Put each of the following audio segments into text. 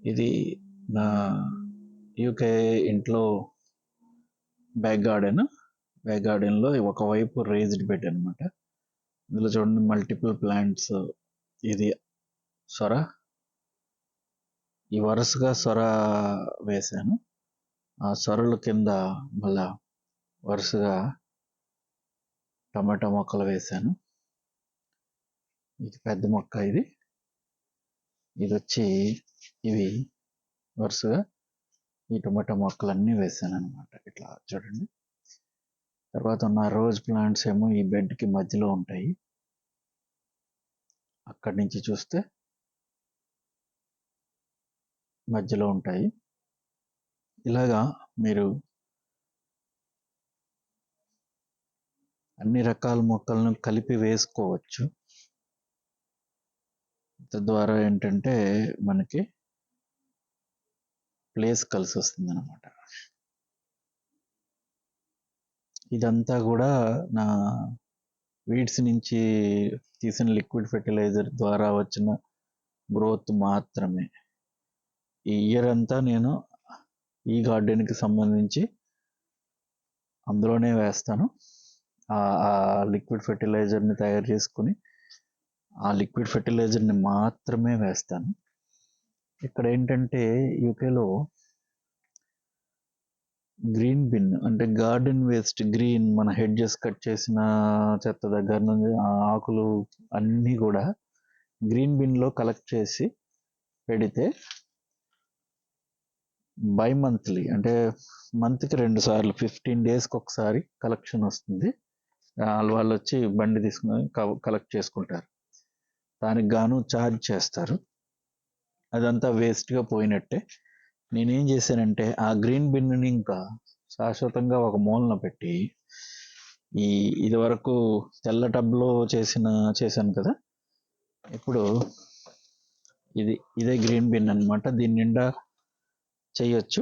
ఇది నా యూకే ఇంట్లో బ్యాక్ గార్డెన్లో ఒకవైపు రేజ్డ్ బెడ్ అనమాట. ఇందులో చూడండి మల్టిపుల్ ప్లాంట్స్. ఇది సొర, ఈ వరుసగా సొర వేశాను. ఆ సొరల కింద మళ్ళా వరుసగా టమాటా మొక్కలు వేశాను. ఇది పెద్ద మొక్క, ఇది వచ్చి ఇవి వరుసగా ఈ టమాటా మొక్కలన్నీ వేసాను అనమాట. ఇట్లా చూడండి. తర్వాత ఉన్న రోజ్ ప్లాంట్స్ ఏమో ఈ బెడ్కి మధ్యలో ఉంటాయి. అక్కడి నుంచి చూస్తే మధ్యలో ఉంటాయి. ఇలాగా మీరు అన్ని రకాల మొక్కలను కలిపి వేసుకోవచ్చు. తద్వారా ఏంటంటే మనకి ప్లేస్ కలిసి వస్తుంది అనమాట. ఇదంతా కూడా నా వీడ్స్ నుంచి తీసిన లిక్విడ్ ఫెర్టిలైజర్ ద్వారా వచ్చిన గ్రోత్ మాత్రమే. ఈ ఇయర్ అంతా నేను ఈ గార్డెన్కి సంబంధించి అందులోనే వేస్తాను. ఆ లిక్విడ్ ఫెర్టిలైజర్ని తయారు చేసుకుని ఆ లిక్విడ్ ఫెర్టిలైజర్ని మాత్రమే వేస్తాను. ఇక్కడ ఏంటంటే యూకేలో గ్రీన్ బిన్ అంటే గార్డెన్ వేస్ట్, గ్రీన్ మన హెడ్జెస్ కట్ చేసిన చెత్త దగ్గర నుంచి ఆకులు అన్నీ కూడా గ్రీన్ బిన్లో కలెక్ట్ చేసి పెడితే బై మంత్లీ అంటే మంత్కి 2 సార్లు 15 డేస్కి ఒకసారి కలెక్షన్ వస్తుంది. వాళ్ళు వచ్చి బండి తీసుకుని కలెక్ట్ చేసుకుంటారు. దానికి గాను ఛార్జ్ చేస్తారు. అదంతా వేస్ట్గా పోయినట్టే. నేనేం చేశానంటే ఆ గ్రీన్ బిన్ని ఇంకా శాశ్వతంగా ఒక మూలన పెట్టి ఇది వరకు తెల్ల టబ్లో చేశాను కదా, ఇప్పుడు ఇదే గ్రీన్ బిన్ అనమాట. దీని నిండా చేయొచ్చు.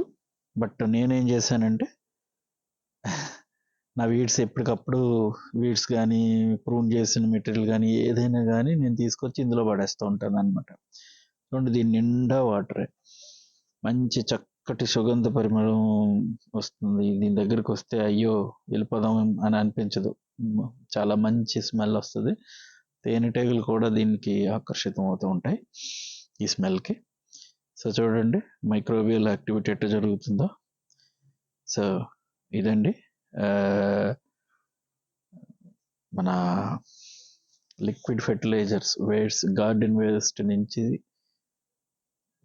బట్ నేనేం చేశానంటే నా వీడ్స్ ఎప్పటికప్పుడు వీడ్స్ కానీ ప్రూన్ చేసిన మెటీరియల్ కానీ ఏదైనా కానీ నేను తీసుకొచ్చి ఇందులో పడేస్తూ ఉంటాను అనమాట. చూడండి, దీని నిండా వాటరే, మంచి చక్కటి సుగంధ పరిమళం వస్తుంది. దీని దగ్గరికి వస్తే అయ్యో వెళ్ళిపోదాం అని అనిపించదు. చాలా మంచి స్మెల్ వస్తుంది. తేనెటీగలు కూడా దీనికి ఆకర్షితం అవుతూ ఉంటాయి ఈ స్మెల్కి. సో చూడండి మైక్రోబియల్ యాక్టివిటీ ఎట్లా జరుగుతుందో. సో ఇదండి మన లిక్విడ్ ఫెర్టిలైజర్స్ గార్డెన్ వేస్ట్ నుంచి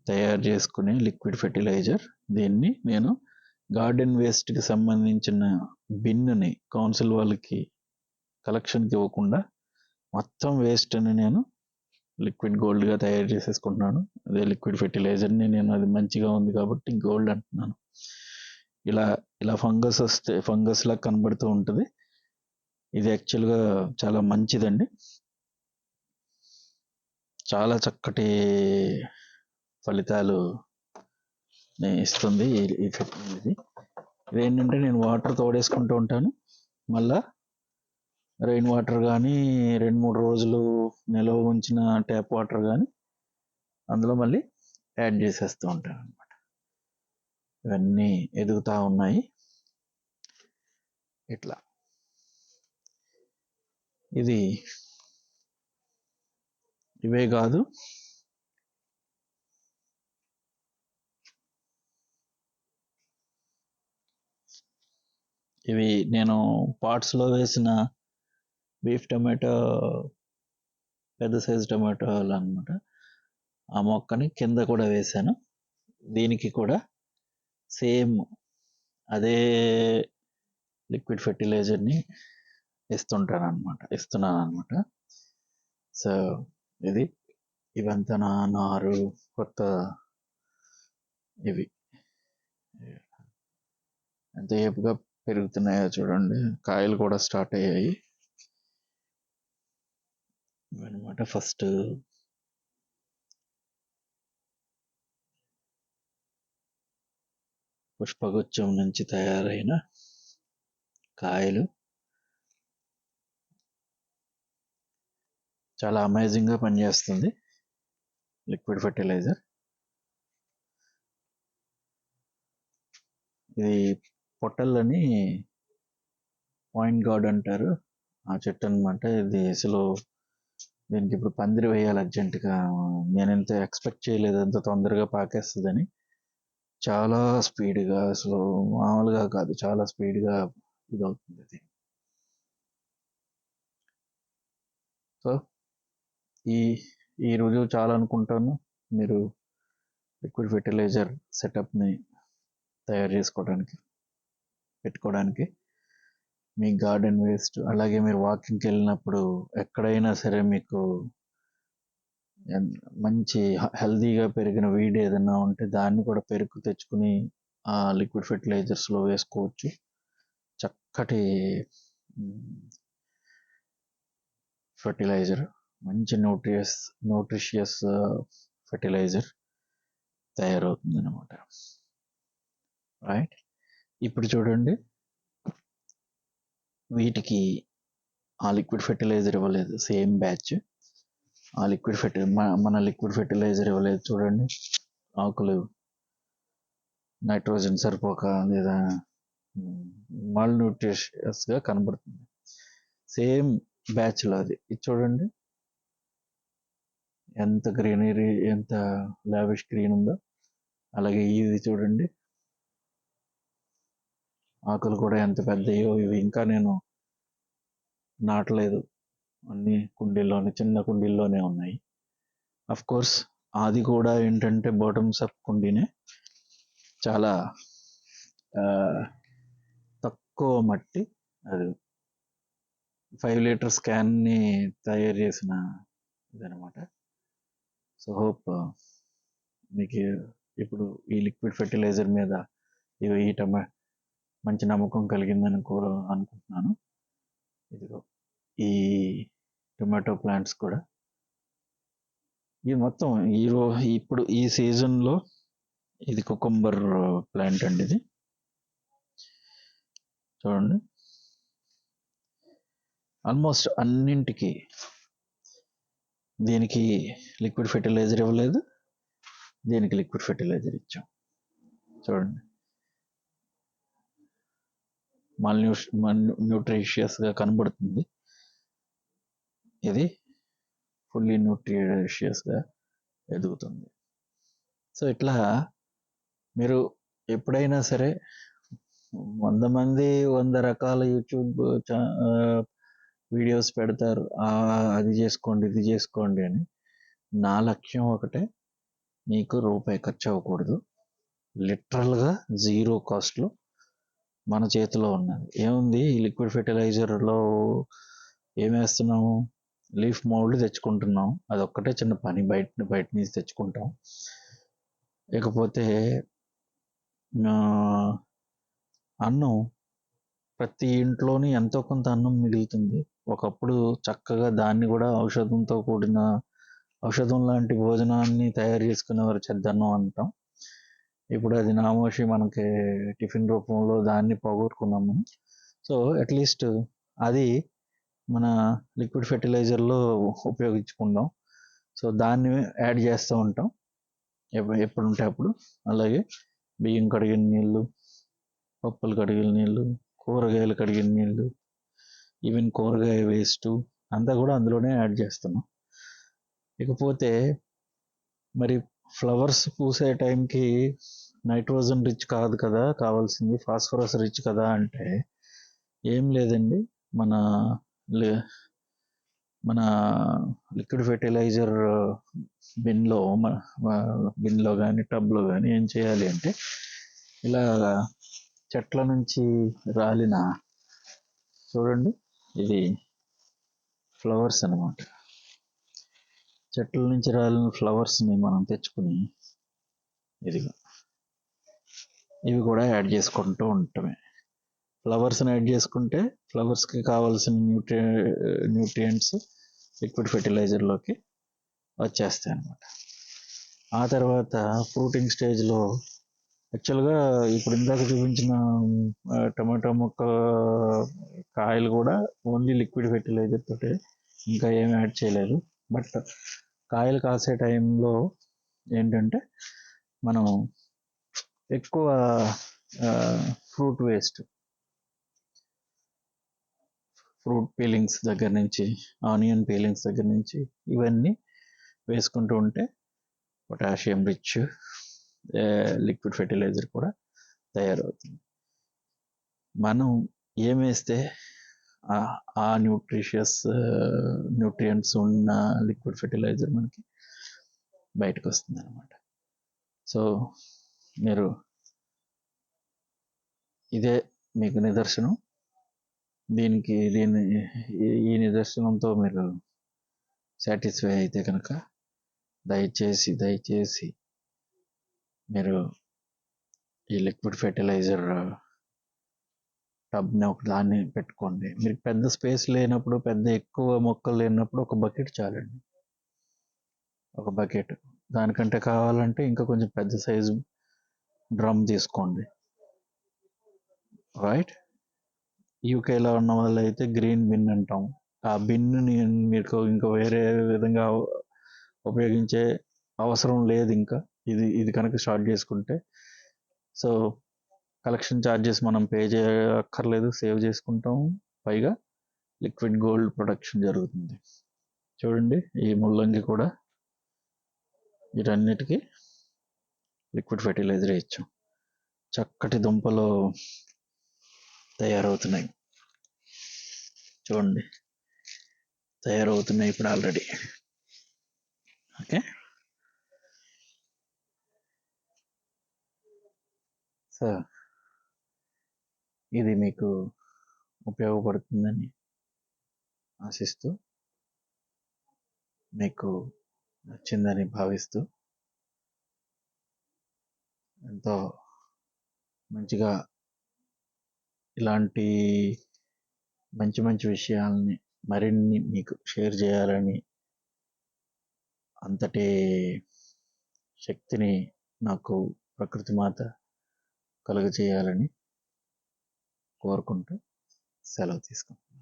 తయారు చేసుకునే లిక్విడ్ ఫెర్టిలైజర్. దీన్ని నేను గార్డెన్ వేస్ట్కి సంబంధించిన బిన్నుని కౌన్సిల్ వాళ్ళకి కలెక్షన్కి ఇవ్వకుండా మొత్తం వేస్ట్ అని నేను లిక్విడ్ గోల్డ్గా తయారు చేసేసుకుంటున్నాను. అదే లిక్విడ్ ఫెర్టిలైజర్ని నేను, అది మంచిగా ఉంది కాబట్టి గోల్డ్ అంటున్నాను. ఇలా ఫంగస్ వస్తే ఫంగస్లా కనబడుతూ ఉంటుంది. ఇది యాక్చువల్గా చాలా మంచిదండి. చాలా చక్కటి ఫలితాలు ఇస్తుంది ఇదేంటంటే నేను వాటర్ తోడేసుకుంటూ ఉంటాను. మళ్ళా రెయిన్ వాటర్ కానీ 2-3 రోజులు నిల్వ ఉంచిన ట్యాప్ వాటర్ కానీ అందులో మళ్ళీ యాడ్ చేసేస్తూ ఉంటాను అనమాట. ఇవన్నీ ఎదుగుతూ ఉన్నాయి. ఇట్లా ఇవే కాదు, ఇవి నేను పాట్స్లో వేసిన బీఫ్ టమాటో, పెద్ద సైజు టమాటోలు అనమాట. ఆ మొక్కని కింద కూడా వేశాను. దీనికి కూడా సేమ్ అదే లిక్విడ్ ఫెర్టిలైజర్ని ఇస్తున్నాను అనమాట. సో ఇవంతా నారు కొత్త ఇవి ఎంత ఏపుగా పెరుగుతున్నాయో చూడండి. కాయలు కూడా స్టార్ట్ అయ్యాయి ఇవన్నమాట. ఫస్ట్ పుష్పగుచ్చం నుంచి తయారైన కాయలు చాలా అమేజింగ్గా పనిచేస్తుంది లిక్విడ్ ఫెర్టిలైజర్. ఇది పొట్టలని పాయింట్ గార్డ్ అంటారు, ఆ చెట్టు అనమాట. ఇది అసలు దీనికి ఇప్పుడు పందిరి వేయాలి అర్జెంటుగా. నేను ఎంత ఎక్స్పెక్ట్ చేయలేదు అంత తొందరగా పాకేస్తుందని. చాలా స్పీడ్గా, అసలు మామూలుగా కాదు, చాలా స్పీడ్గా ఇదవుతుంది అది. సో ఈ ఈరోజు చాలా అనుకుంటాను మీరు లిక్విడ్ ఫెర్టిలైజర్ సెటప్ని తయారు చేసుకోవడానికి, పెట్టుకోవడానికి. మీ గార్డెన్ వేస్ట్, అలాగే మీరు వాకింగ్కి వెళ్ళినప్పుడు ఎక్కడైనా సరే మీకు మంచి హెల్దీగా పెరిగిన వీడ్ ఏదైనా ఉంటే దాన్ని కూడా పెరుగు తెచ్చుకుని ఆ లిక్విడ్ ఫెర్టిలైజర్స్లో వేసుకోవచ్చు. చక్కటి ఫెర్టిలైజర్, మంచి న్యూట్రిషియస్ ఫెర్టిలైజర్ తయారవుతుంది అనమాట. రైట్, ఇప్పుడు చూడండి, వీటికి ఆ లిక్విడ్ ఫెర్టిలైజర్ ఇవ్వలేదు, సేమ్ బ్యాచ్. ఆ లిక్విడ్ మన లిక్విడ్ ఫెర్టిలైజర్ ఇవ్వలేదు చూడండి. ఆకులు నైట్రోజన్ సరిపోక లేదా మాల్ న్యూట్రిషియస్గా కనబడుతుంది. సేమ్ బ్యాచ్లో అది. ఇది చూడండి ఎంత గ్రీనరీ, ఎంత లావిష్ గ్రీన్ ఉందో. అలాగే ఇది చూడండి, ఆకులు కూడా ఎంత పెద్దయో. ఇవి ఇంకా నేను నాటలేదు, అన్ని కుండీల్లోనే, చిన్న కుండీల్లోనే ఉన్నాయి. అఫ్ కోర్స్ అది కూడా ఏంటంటే బాటమ్స్ అప్ కుండీనే, చాలా తక్కువ మట్టి. అది 5 లీటర్స్ క్యాన్ని తయారు చేసిన ఇదనమాట. సో హోప్ మీకు ఇప్పుడు ఈ లిక్విడ్ ఫెర్టిలైజర్ మీద ఇవి మంచి నమ్మకం కలిగిందని కూడా అనుకుంటున్నాను. ఇదిగో ఈ టొమాటో ప్లాంట్స్ కూడా ఇది మొత్తం ఇప్పుడు ఈ సీజన్లో ఇది కుకుంబర్ ప్లాంట్ అండి. ఇది చూడండి, ఆల్మోస్ట్ అన్నింటికి దీనికి లిక్విడ్ ఫెర్టిలైజర్ ఇవ్వలేదు, దీనికి లిక్విడ్ ఫెర్టిలైజర్ ఇచ్చాం. చూడండి, న్యూట్రిషియస్గా కనబడుతుంది, ఇది ఫుల్లీ న్యూట్రిషియస్గా ఎదుగుతుంది. సో ఇట్లా మీరు ఎప్పుడైనా సరే 100 మంది 100 రకాల యూట్యూబ్ వీడియోస్ పెడతారు, అది చేసుకోండి ఇది చేసుకోండి అని. నా లక్ష్యం ఒకటే, మీకు రూపాయి ఖర్చు అవ్వకూడదు, లిటరల్గా జీరో కాస్ట్లో మన చేతిలో ఉన్నది. ఏముంది, ఈ లిక్విడ్ ఫెర్టిలైజర్లో ఏం వేస్తున్నాము, లీఫ్ మౌల్డ్ తెచ్చుకుంటున్నాం, అదొక్కటే చిన్న పని, బయట నుంచి తెచ్చుకుంటాం. ఇకపోతే అన్నం, ప్రతి ఇంట్లోని ఎంతో కొంత అన్నం మిగులుతుంది. ఒకప్పుడు చక్కగా దాన్ని కూడా ఔషధం లాంటి భోజనాన్ని తయారు చేసుకునేవారు, చెద్దన్నం అంటాం. ఇప్పుడు అది నామోషి, మనకి టిఫిన్ రూపంలో దాన్ని పోగొట్టుకున్నాం మనం. సో అట్లీస్ట్ అది మన లిక్విడ్ ఫెర్టిలైజర్లో ఉపయోగించుకుందాం. సో దాన్ని యాడ్ చేస్తూ ఉంటాం ఎప్పుడు ఉంటే అప్పుడు. అలాగే బియ్యం కడిగిన నీళ్ళు, పప్పులు కడిగిన నీళ్ళు, కూరగాయలు కడిగిన నీళ్ళు, ఈవెన్ కూరగాయ వేస్ట్ అంతా కూడా అందులోనే యాడ్ చేస్తున్నాం. ఇకపోతే మరి ఫ్లవర్స్ పూసే టైంకి నైట్రోజన్ రిచ్ కాదు కదా కావాల్సింది, ఫాస్ఫరస్ రిచ్ కదా అంటే ఏం లేదండి. మన లిక్విడ్ ఫెర్టిలైజర్ బిన్లో కానీ టబ్లో కానీ ఏం చేయాలి అంటే, ఇలా చెట్ల నుంచి రాలిన, చూడండి ఇది ఫ్లవర్స్ అన్నమాట. చెట్ల నుంచి రాలిన ఫ్లవర్స్ని మనం తెచ్చుకుని ఇవి కూడా యాడ్ చేసుకుంటూ ఉండటమే. ఫ్లవర్స్ని యాడ్ చేసుకుంటే ఫ్లవర్స్కి కావాల్సిన న్యూట్రియంట్స్ లిక్విడ్ ఫెర్టిలైజర్లోకి వచ్చేస్తాయి అన్నమాట. ఆ తర్వాత ఫ్రూటింగ్ స్టేజ్లో యాక్చువల్గా ఇప్పుడు ఇందాక చూపించిన టమాటో మొక్క కాయలు కూడా ఓన్లీ లిక్విడ్ ఫెర్టిలైజర్ తోటే, ఇంకా ఏం యాడ్ చేయలేదు. బట్ కాయలు కాసే టైంలో ఏంటంటే మనం ఎక్కువ ఫ్రూట్ వేస్ట్, ఫ్రూట్ పీలింగ్స్ దగ్గర నుంచి, ఆనియన్ పీలింగ్స్ దగ్గర నుంచి ఇవన్నీ వేసుకుంటూ ఉంటే పొటాషియం రిచ్ లిక్విడ్ ఫెర్టిలైజర్ కూడా తయారవుతుంది. మనం ఏం వేస్తే ఆ న్యూట్రిషియస్ న్యూట్రియంట్స్ ఉన్న లిక్విడ్ ఫెర్టిలైజర్ మనకి బయటకు వస్తుంది అనమాట. సో మీరు ఇదే మీకు నిదర్శనం. ఈ నిదర్శనంతో మీరు సాటిస్ఫై అయితే కనుక దయచేసి మీరు ఈ లిక్విడ్ ఫెర్టిలైజర్ టబ్ని ఒక దాన్ని పెట్టుకోండి. మీకు పెద్ద స్పేస్ లేనప్పుడు, ఎక్కువ మొక్కలు లేనప్పుడు ఒక బకెట్ చాలండి. ఒక బకెట్. దానికంటే కావాలంటే ఇంకా కొంచెం పెద్ద సైజు డ్రమ్ తీసుకోండి. రైట్. యూకేలో ఉన్న వాళ్ళు అయితే గ్రీన్ బిన్ అంటాం. ఆ బిన్ని మీకు ఇంకా వేరే విధంగా ఉపయోగించే అవసరం లేదు. ఇంకా ఇది కనుక స్టార్ట్ చేసుకుంటే, సో కలెక్షన్ ఛార్జెస్ మనం పే చేయక్కర్లేదు, సేవ్ చేసుకుంటాం. పైగా లిక్విడ్ గోల్డ్ ప్రొడక్షన్ జరుగుతుంది. చూడండి, ఈ ముల్లంగి కూడా వీటన్నిటికీ లిక్విడ్ ఫెర్టిలైజర్ ఇచ్చాం. చక్కటి దుంపలు తయారవుతున్నాయి. చూడండి, తయారవుతున్నాయి ఇప్పుడు ఆల్రెడీ. ఓకే, సో ఇది మీకు ఉపయోగపడుతుందని ఆశిస్తూ, మీకు నచ్చిందని భావిస్తూ, ఎంతో మంచిగా ఇలాంటి మంచి విషయాలని మరిన్ని మీకు షేర్ చేయాలని, అంతటి శక్తిని నాకు ప్రకృతి మాత కలుగజేయాలని కోరుకుంటూ సెలవు తీసుకుంటాను.